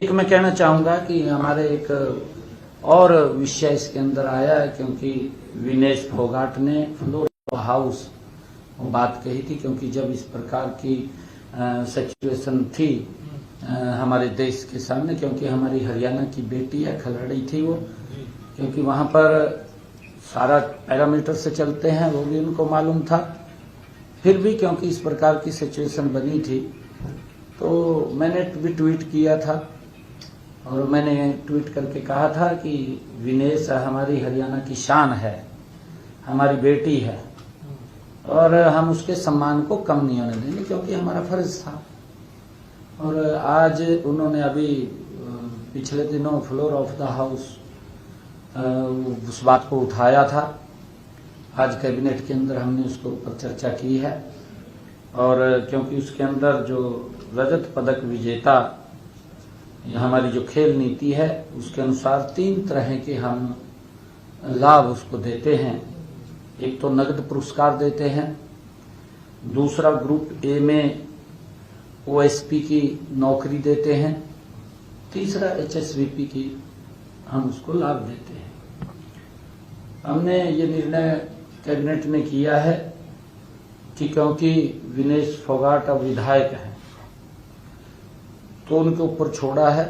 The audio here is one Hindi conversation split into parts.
एक मैं कहना चाहूंगा कि हमारे एक और विषय इसके अंदर आया है, क्योंकि विनेश फोगाट ने फ्लोर हाउस बात कही थी, क्योंकि जब इस प्रकार की सिचुएशन थी हमारे देश के सामने, क्योंकि हमारी हरियाणा की बेटी है, खिलाड़ी थी वो, क्योंकि वहां पर सारा पैरामीटर से चलते हैं, वो भी उनको मालूम था। फिर भी क्योंकि इस प्रकार की सिचुएशन बनी थी, तो मैंने भी ट्वीट किया था, और मैंने ट्वीट करके कहा था कि विनेश हमारी हरियाणा की शान है, हमारी बेटी है, और हम उसके सम्मान को कम नहीं होने देंगे, क्योंकि हमारा फर्ज था। और आज उन्होंने अभी पिछले दिनों फ्लोर ऑफ द हाउस उस बात को उठाया था। आज कैबिनेट के अंदर हमने उसके ऊपर चर्चा की है, और क्योंकि उसके अंदर जो रजत पदक विजेता हमारी जो खेल नीति है, उसके अनुसार 3 तरह के हम लाभ उसको देते हैं। एक तो नगद पुरस्कार देते हैं, दूसरा ग्रुप ए में ओएसपी की नौकरी देते हैं, तीसरा एचएसवीपी की हम उसको लाभ देते हैं। हमने ये निर्णय कैबिनेट ने किया है कि क्योंकि विनेश फोगाट अब विधायक हैं, तो उनके ऊपर छोड़ा है।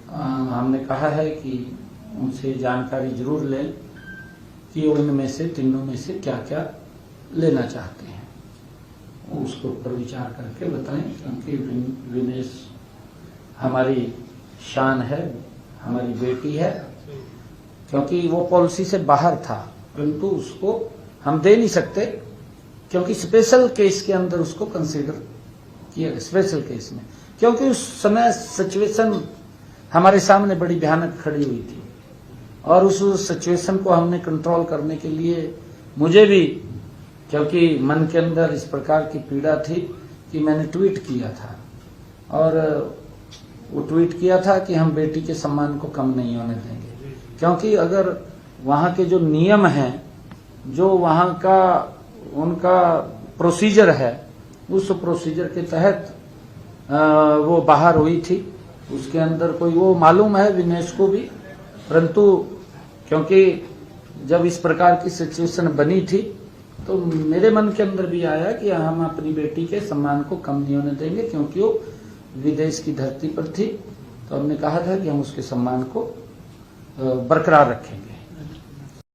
हमने कहा है कि उनसे जानकारी जरूर लें कि उनमें से तीनों में से क्या क्या लेना चाहते हैं, उसके ऊपर विचार करके बताएं, क्योंकि विनेश हमारी शान है, हमारी बेटी है। क्योंकि वो पॉलिसी से बाहर था, परंतु उसको हम दे नहीं सकते, क्योंकि स्पेशल केस के अंदर उसको कंसीडर किया, स्पेशल केस में, क्योंकि उस समय सिचुएशन हमारे सामने बड़ी भयानक खड़ी हुई थी, और उस सिचुएशन को हमने कंट्रोल करने के लिए मुझे भी, क्योंकि मन के अंदर इस प्रकार की पीड़ा थी कि मैंने ट्वीट किया था, और वो ट्वीट किया था कि हम बेटी के सम्मान को कम नहीं होने देंगे। क्योंकि अगर वहाँ के जो नियम हैं, जो वहाँ का उनका प्रोसीजर है, उस प्रोसीजर के तहत वो बाहर हुई थी, उसके अंदर कोई वो मालूम है विनेश को भी, परंतु क्योंकि जब इस प्रकार की सिचुएशन बनी थी, तो मेरे मन के अंदर भी आया कि हम अपनी बेटी के सम्मान को कम नहीं होने देंगे, क्योंकि वो विदेश की धरती पर थी। तो हमने कहा था कि हम उसके सम्मान को बरकरार रखेंगे।